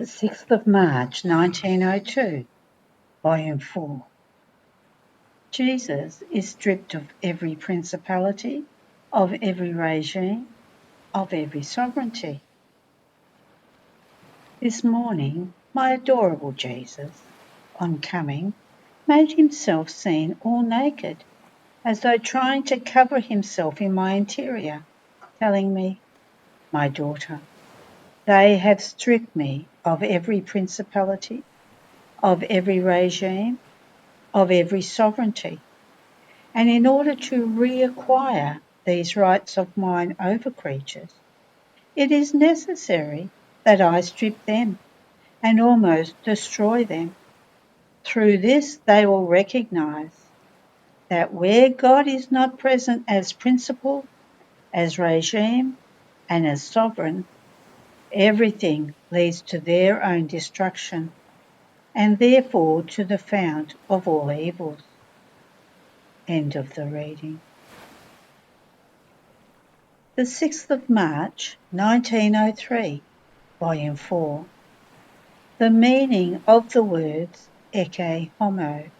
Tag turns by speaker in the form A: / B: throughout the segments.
A: The 6th of March 1902, Volume 4. Jesus is stripped of every principality, of every regime, of every sovereignty. This morning, my adorable Jesus, on coming, made himself seen all naked, as though trying to cover himself in my interior, telling me, "My daughter, they have stripped me of every principality, of every regime, of every sovereignty. And in order to reacquire these rights of mine over creatures, it is necessary that I strip them and almost destroy them. Through this they will recognize that where God is not present as principle, as regime, and as sovereign, everything leads to their own destruction and therefore to the fount of all evils." End of the reading. The 6th of March 1903, Volume 4. The meaning of the words Ecce Homo.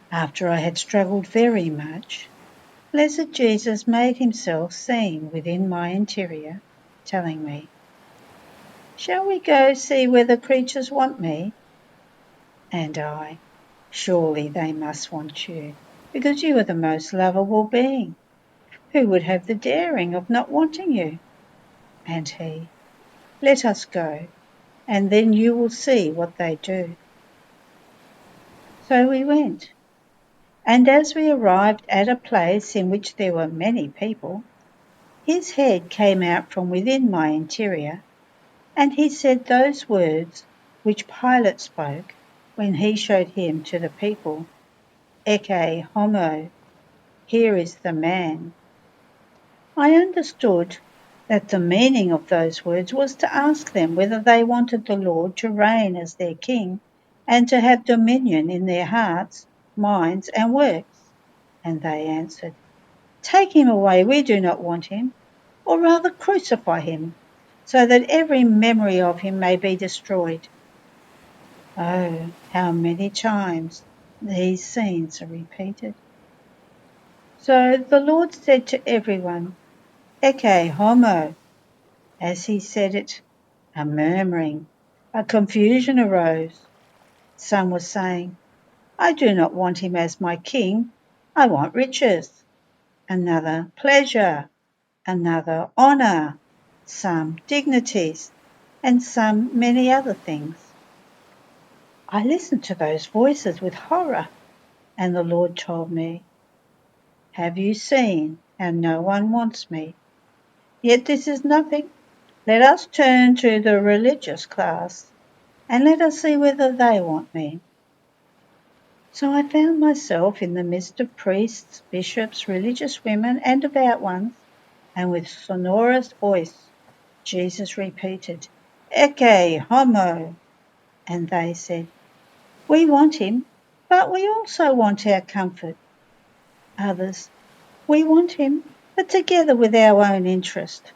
A: After I had struggled very much, blessed Jesus made himself seen within my interior, telling me, "Shall we go see where the creatures want me?" And I, "Surely they must want you, because you are the most lovable being. Who would have the daring of not wanting you?" And he, "Let us go, and then you will see what they do." So we went, and as we arrived at a place in which there were many people, his head came out from within my interior, and he said those words which Pilate spoke when he showed him to the people, "Ecce Homo, here is the man." I understood that the meaning of those words was to ask them whether they wanted the Lord to reign as their king and to have dominion in their hearts, minds, and works. And they answered, "Take him away, we do not want him, or rather crucify him, so that every memory of him may be destroyed." Oh, how many times these scenes are repeated. So the Lord said to everyone, "Ecce Homo." As he said it, a murmuring, a confusion arose. Some were saying, "I do not want him as my king, I want riches." Another, pleasure. Another, honour. Some, dignities. And some, many other things. I listened to those voices with horror, and the Lord told me, "Have you seen how no one wants me? Yet this is nothing. Let us turn to the religious class, and let us see whether they want me." So I found myself in the midst of priests, bishops, religious women, and devout ones, and with sonorous voice Jesus repeated, "Ecce Homo." And they said, "We want him, but we also want our comfort." Others, "We want him, but together with our own interest."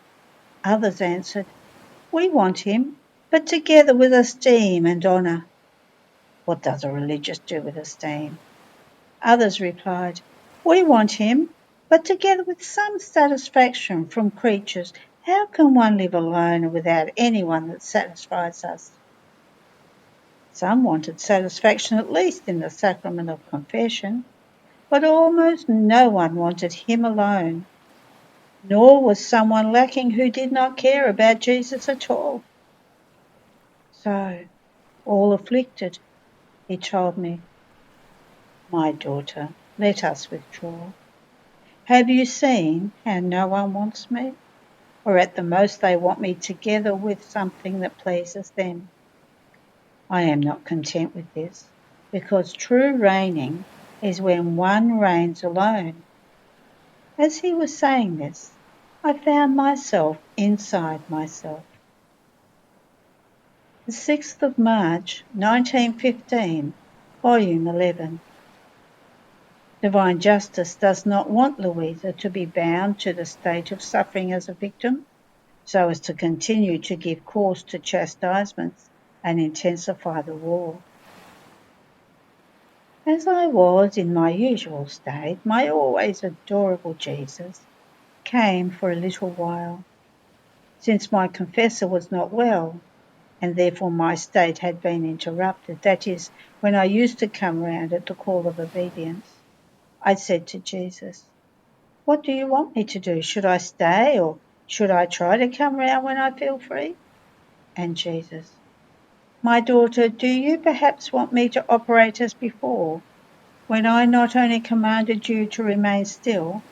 A: Others answered, "We want him, but together with esteem and honour." What does a religious do with esteem? Others replied, "We want him, but together with some satisfaction from creatures. How can one live alone and without anyone that satisfies us?" Some wanted satisfaction at least in the sacrament of confession, but almost no one wanted him alone, nor was someone lacking who did not care about Jesus at all. So, all afflicted, he told me, "My daughter, let us withdraw. Have you seen how no one wants me? Or at the most they want me together with something that pleases them. I am not content with this, because true reigning is when one reigns alone." As he was saying this, I found myself inside myself. The 6th of March 1915, Volume 11. Divine justice does not want Luisa to be bound to the state of suffering as a victim, so as to continue to give course to chastisements and intensify the war. As I was in my usual state, my always adorable Jesus came for a little while, since my confessor was not well, and therefore my state had been interrupted. That is, when I used to come round at the call of obedience, I said to Jesus, "What do you want me to do? Should I stay, or should I try to come round when I feel free?" And Jesus, "My daughter, do you perhaps want me to operate as before, when I not only commanded you to remain still,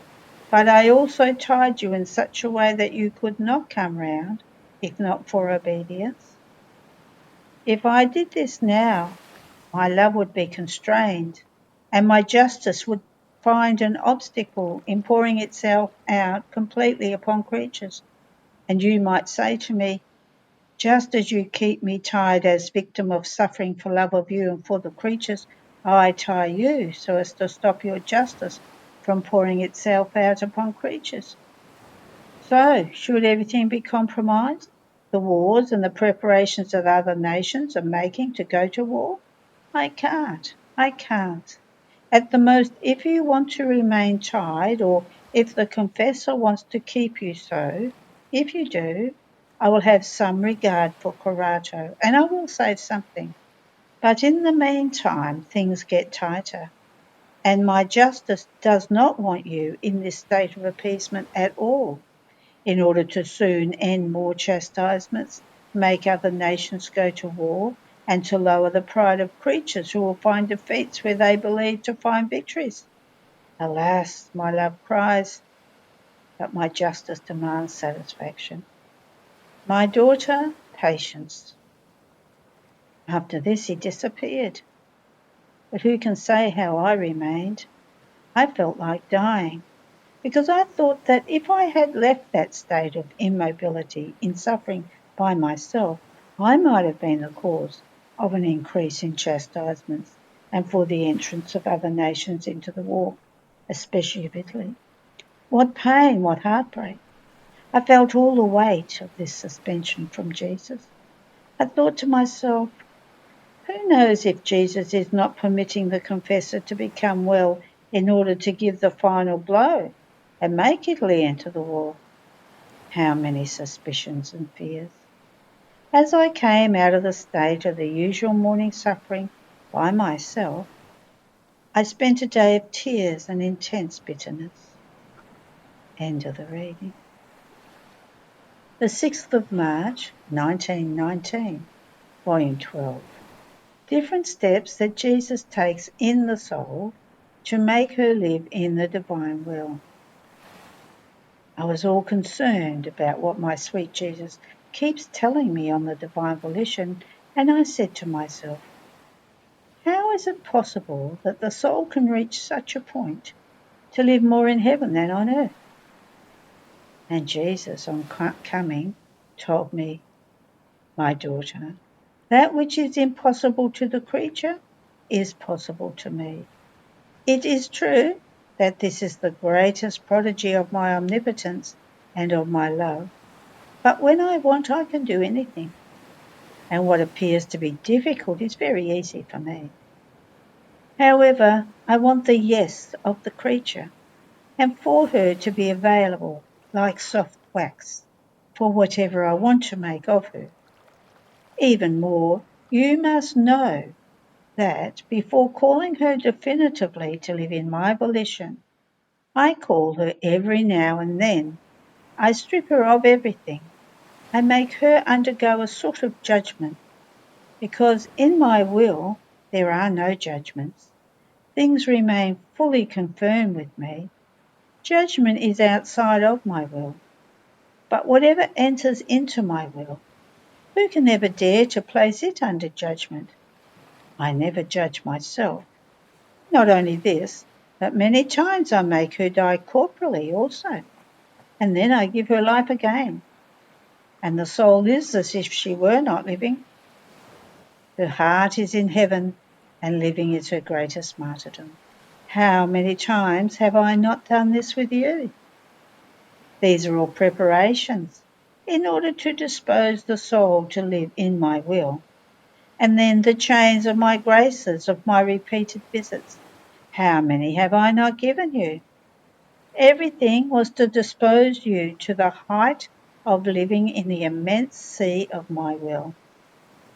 A: but I also tied you in such a way that you could not come round, if not for obedience? If I did this now, my love would be constrained, and my justice would find an obstacle in pouring itself out completely upon creatures. And you might say to me, just as you keep me tied as victim of suffering for love of you and for the creatures, I tie you so as to stop your justice from pouring itself out upon creatures. So, should everything be compromised? The wars and the preparations that other nations are making to go to war? I can't. I can't. At the most, if you want to remain tied, or if the confessor wants to keep you so, if you do, I will have some regard for Corato, and I will say something. But in the meantime, things get tighter, and my justice does not want you in this state of appeasement at all, in order to soon end more chastisements, make other nations go to war, and to lower the pride of creatures who will find defeats where they believe to find victories. Alas, my love cries, but my justice demands satisfaction. My daughter, patience. After this he disappeared. But who can say how I remained? I felt like dying, because I thought that if I had left that state of immobility in suffering by myself, I might have been the cause of an increase in chastisements and for the entrance of other nations into the war, especially of Italy. What pain, what heartbreak! I felt all the weight of this suspension from Jesus. I thought to myself, who knows if Jesus is not permitting the confessor to become well in order to give the final blow and make Italy enter the war? How many suspicions and fears! As I came out of the state of the usual morning suffering by myself, I spent a day of tears and intense bitterness. End of the reading. The 6th of March, 1919, Volume 12. Different steps that Jesus takes in the soul to make her live in the divine will. I was all concerned about what my sweet Jesus keeps telling me on the divine volition, and I said to myself, how is it possible that the soul can reach such a point to live more in heaven than on earth? And Jesus, on coming, told me, my daughter, that which is impossible to the creature is possible to me. It is true that this is the greatest prodigy of my omnipotence and of my love, but when I want I can do anything, and what appears to be difficult is very easy for me. However, I want the yes of the creature, and for her to be available like soft wax for whatever I want to make of her. Even more, you must know that before calling her definitively to live in my volition, I call her every now and then. I strip her of everything. I make her undergo a sort of judgment, because in my will there are no judgments. Things remain fully confirmed with me. Judgment is outside of my will. But whatever enters into my will, who can ever dare to place it under judgment? I never judge myself. Not only this, but many times I make her die corporally also, and then I give her life again, and the soul lives as if she were not living. Her heart is in heaven, and living is her greatest martyrdom. How many times have I not done this with you? These are all preparations. in order to dispose the soul to live in my will, and then the chains of my graces, of my repeated visits. How many have I not given you? Everything was to dispose you to the height of living in the immense sea of my will.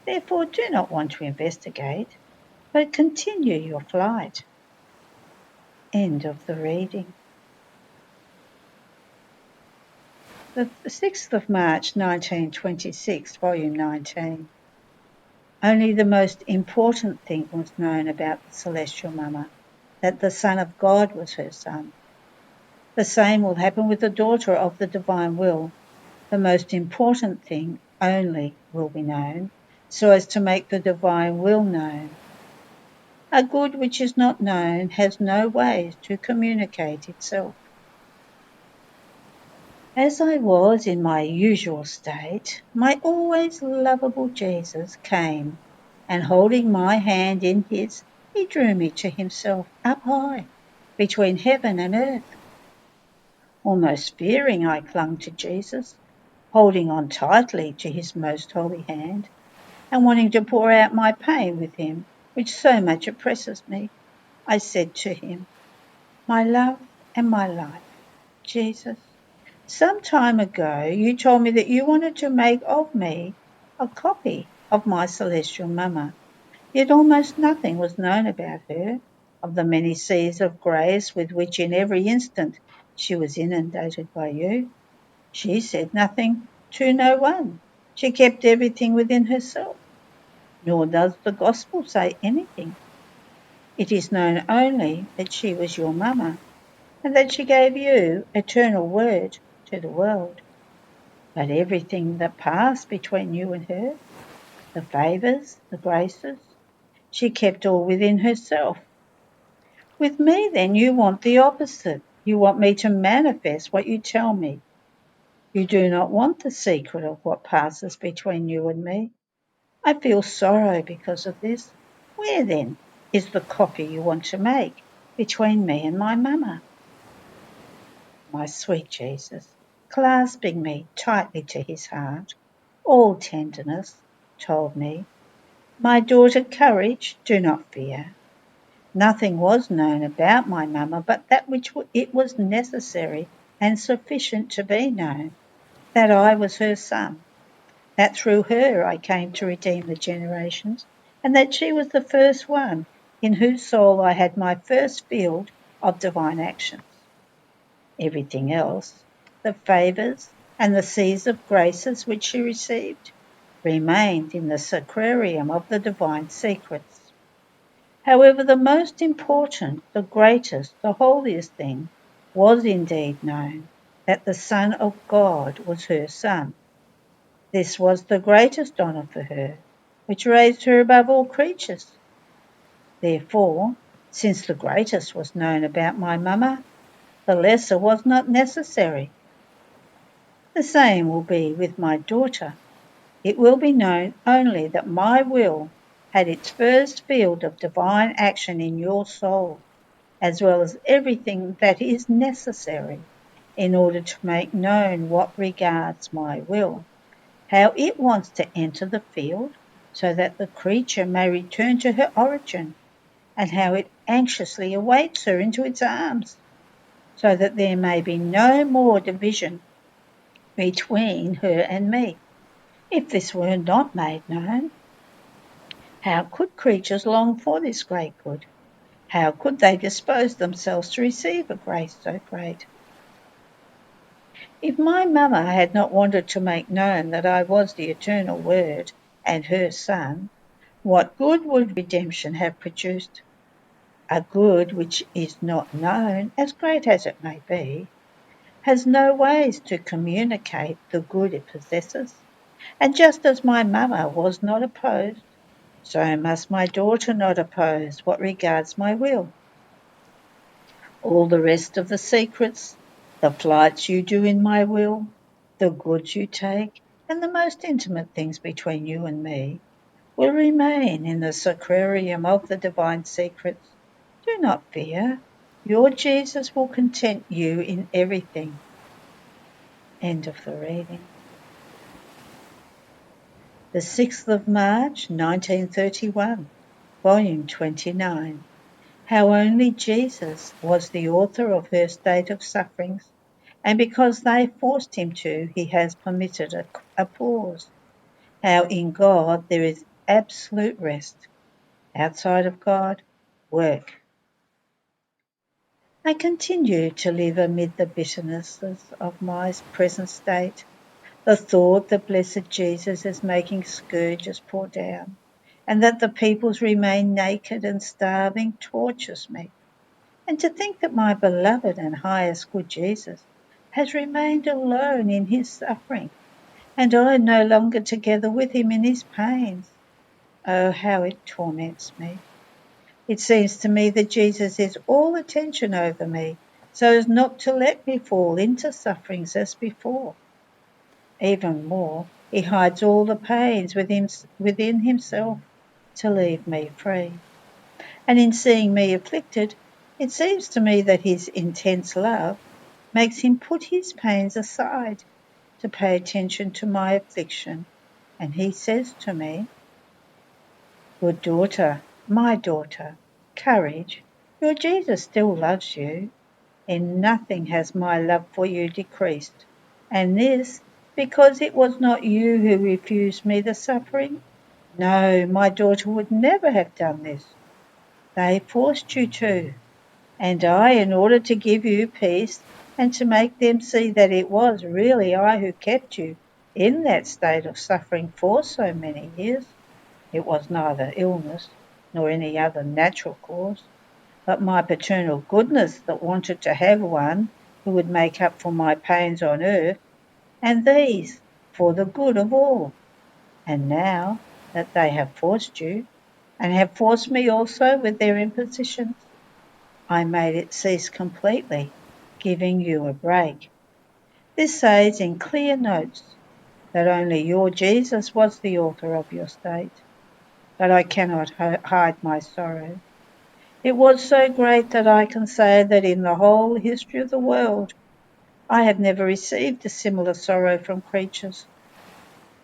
A: Therefore, do not want to investigate, but continue your flight. End of the reading. The 6th of March 1926, Volume 19. Only the most important thing was known about the Celestial Mama, that the Son of God was her son. The same will happen with the daughter of the Divine Will. The most important thing only will be known, so as to make the Divine Will known. A good which is not known has no ways to communicate itself. As I was in my usual state, my always lovable Jesus came, and holding my hand in his, he drew me to himself up high, between heaven and earth. Almost fearing, I clung to Jesus, holding on tightly to his most holy hand, and wanting to pour out my pain with him, which so much oppresses me. I said to him, "My love and my life, Jesus, some time ago you told me that you wanted to make of me a copy of my celestial Mama, yet almost nothing was known about her, of the many seas of grace with which in every instant she was inundated by you. She said nothing to no one. She kept everything within herself, nor does the Gospel say anything. It is known only that she was your Mama, and that she gave you eternal word to the world. But everything that passed between you and her, the favours, the graces, she kept all within herself. With me, then, you want the opposite. You want me to manifest what you tell me. You do not want the secret of what passes between you and me. I feel sorrow because of this. Where, then, is the copy you want to make between me and my Mama?" My sweet Jesus, clasping me tightly to his heart, all tenderness, told me, "My daughter, courage, do not fear. Nothing was known about my Mama but that which it was necessary and sufficient to be known, that I was her son, that through her I came to redeem the generations, and that she was the first one in whose soul I had my first field of divine actions. Everything else, the favours and the seas of graces which she received, remained in the sacrarium of the divine secrets. However, the most important, the greatest, the holiest thing was indeed known, that the Son of God was her Son. This was the greatest honour for her, which raised her above all creatures. Therefore, since the greatest was known about my Mama, the lesser was not necessary. The same will be with my daughter. It will be known only that my will had its first field of divine action in your soul, as well as everything that is necessary in order to make known what regards my will, how it wants to enter the field so that the creature may return to her origin, and how it anxiously awaits her into its arms, so that there may be no more division between her and me. If this were not made known, how could creatures long for this great good? How could they dispose themselves to receive a grace so great? If my Mama had not wanted to make known that I was the eternal Word and her Son, what good would redemption have produced? A good which is not known, as great as it may be, has no ways to communicate the good it possesses. And just as my Mama was not opposed, so must my daughter not oppose what regards my will. All the rest of the secrets, the flights you do in my will, the goods you take, and the most intimate things between you and me, will remain in the sacrarium of the divine secrets. Do not fear. Your Jesus will content you in everything. End of the reading. The 6th of March, 1931, Volume 29. How only Jesus was the author of her state of sufferings, and because they forced him to, he has permitted a pause. How in God there is absolute rest. Outside of God, work. I continue to live amid the bitternesses of my present state. The thought that blessed Jesus is making scourges pour down, and that the peoples remain naked and starving tortures me. And to think that my beloved and highest good Jesus has remained alone in his suffering, and I no longer together with him in his pains. Oh, how it torments me. It seems to me that Jesus is all attention over me, so as not to let me fall into sufferings as before. Even more, he hides all the pains within himself to leave me free. And in seeing me afflicted, it seems to me that his intense love makes him put his pains aside to pay attention to my affliction. And he says to me, "Good daughter, my daughter, courage, your Jesus still loves you. In nothing has my love for you decreased. And this, because it was not you who refused me the suffering. No, my daughter would never have done this. They forced you to, and I, in order to give you peace and to make them see that it was really I who kept you in that state of suffering for so many years. It was neither illness nor any other natural cause, but my paternal goodness that wanted to have one who would make up for my pains on earth, and these for the good of all. And now that they have forced you, and have forced me also with their impositions, I made it cease completely, giving you a break. This says in clear notes that only your Jesus was the author of your state, but I cannot hide my sorrow. It was so great that I can say that in the whole history of the world I have never received a similar sorrow from creatures.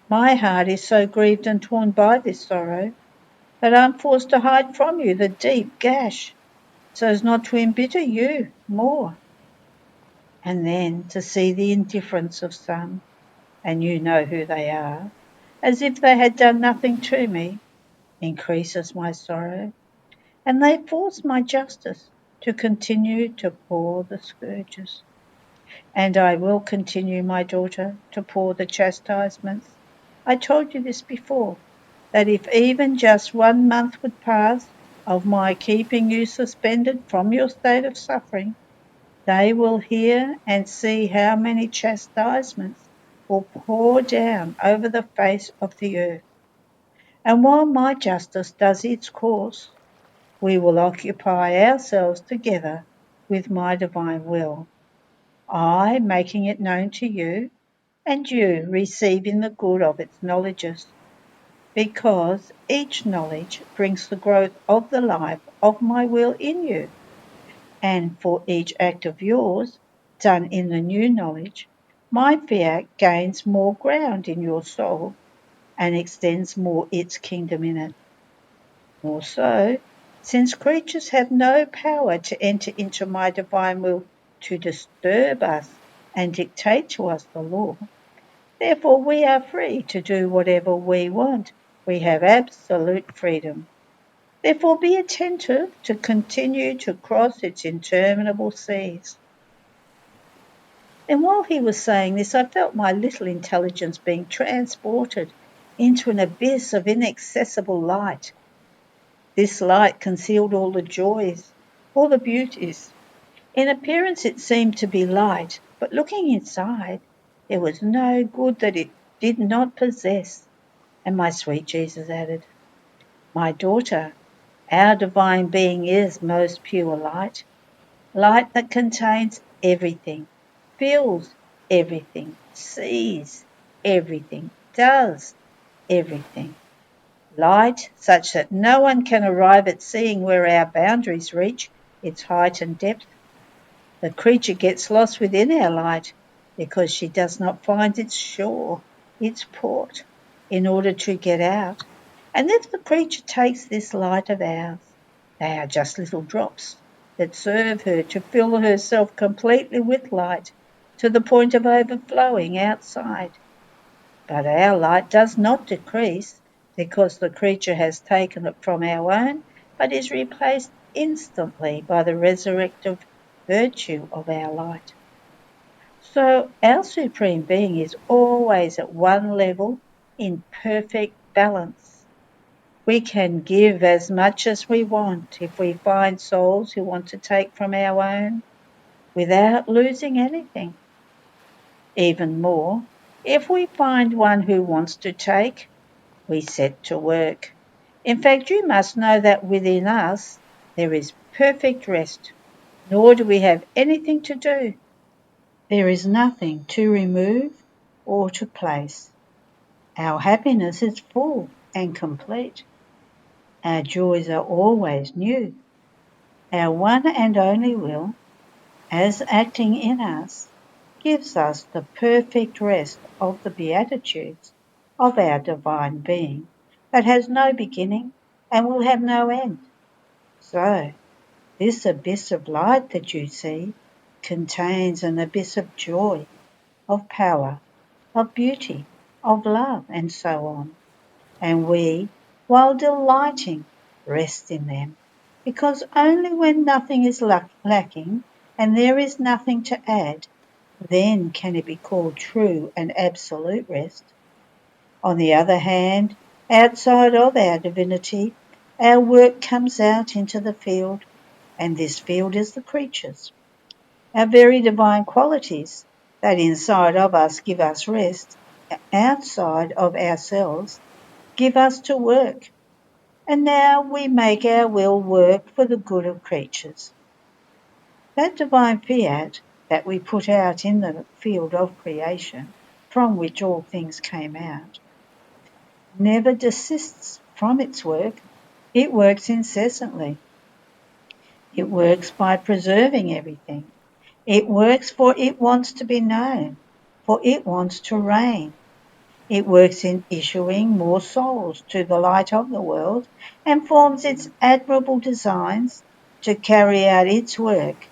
A: My heart is so grieved and torn by this sorrow that I am forced to hide from you the deep gash, so as not to embitter you more. And then to see the indifference of some, and you know who they are, as if they had done nothing to me, increases my sorrow, and they force my justice to continue to pour the scourges. And I will continue, my daughter, to pour the chastisements. I told you this before, that if even just 1 month would pass of my keeping you suspended from your state of suffering, they will hear and see how many chastisements will pour down over the face of the earth. And while my justice does its course, we will occupy ourselves together with my divine will, I making it known to you, and you receiving the good of its knowledges, because each knowledge brings the growth of the life of my will in you, and for each act of yours, done in the new knowledge, my fiat gains more ground in your soul and extends more its kingdom in it. More so, since creatures have no power to enter into my divine will to disturb us and dictate to us the law, therefore we are free to do whatever we want. We have absolute freedom. Therefore be attentive to continue to cross its interminable seas. And while he was saying this, I felt my little intelligence being transported into an abyss of inaccessible light. This light concealed all the joys, all the beauties. In appearance it seemed to be light, but looking inside, there was no good that it did not possess. And my sweet Jesus added, "My daughter, our divine being is most pure light, light that contains everything, feels everything, sees everything, does everything. Light such that no one can arrive at seeing where our boundaries reach, its height and depth. The creature gets lost within our light because she does not find its shore, its port. in order to get out. And if the creature takes this light of ours, they are just little drops that serve her to fill herself completely with light to the point of overflowing outside. But our light does not decrease because the creature has taken it from our own, but is replaced instantly by the resurrective virtue of our light. So our Supreme Being is always at one level in perfect balance. We can give as much as we want if we find souls who want to take from our own without losing anything. Even more, if we find one who wants to take, we set to work. In fact, you must know that within us there is perfect rest, nor do we have anything to do. There is nothing to remove or to place. Our happiness is full and complete. Our joys are always new. Our one and only will, as acting in us, gives us the perfect rest of the beatitudes of our divine being that has no beginning and will have no end. So, this abyss of light that you see contains an abyss of joy, of power, of beauty, of love, and so on. And we, while delighting, rest in them, because only when nothing is lacking and there is nothing to add, then can it be called true and absolute rest. On the other hand, outside of our divinity, our work comes out into the field, and this field is the creatures. Our very divine qualities that inside of us give us rest, outside of ourselves give us to work. And now we make our will work for the good of creatures. That divine fiat that we put out in the field of creation, from which all things came out, never desists from its work. It works incessantly. It works by preserving everything. It works for it wants to be known, for it wants to reign. It works in issuing more souls to the light of the world and forms its admirable designs to carry out its work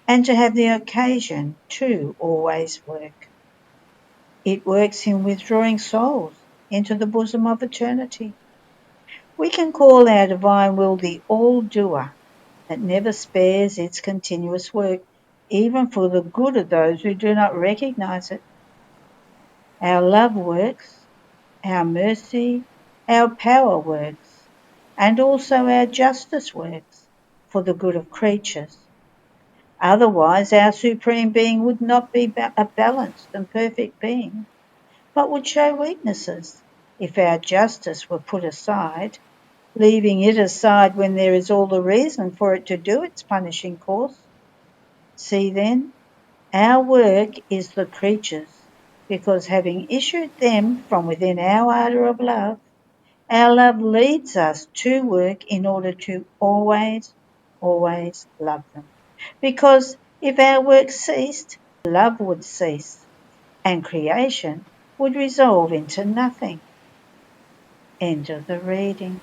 A: and to have the occasion to always work. It works in withdrawing souls into the bosom of eternity. We can call our divine will the all-doer that never spares its continuous work, even for the good of those who do not recognize it. Our love works, our mercy, our power works, and also our justice works for the good of creatures. Otherwise, our Supreme Being would not be a balanced and perfect being, but would show weaknesses if our justice were put aside, leaving it aside when there is all the reason for it to do its punishing course. See then, our work is the creatures, because having issued them from within our ardour of love, our love leads us to work in order to always, always love them. Because if our work ceased, love would cease, and creation would resolve into nothing. End of the reading.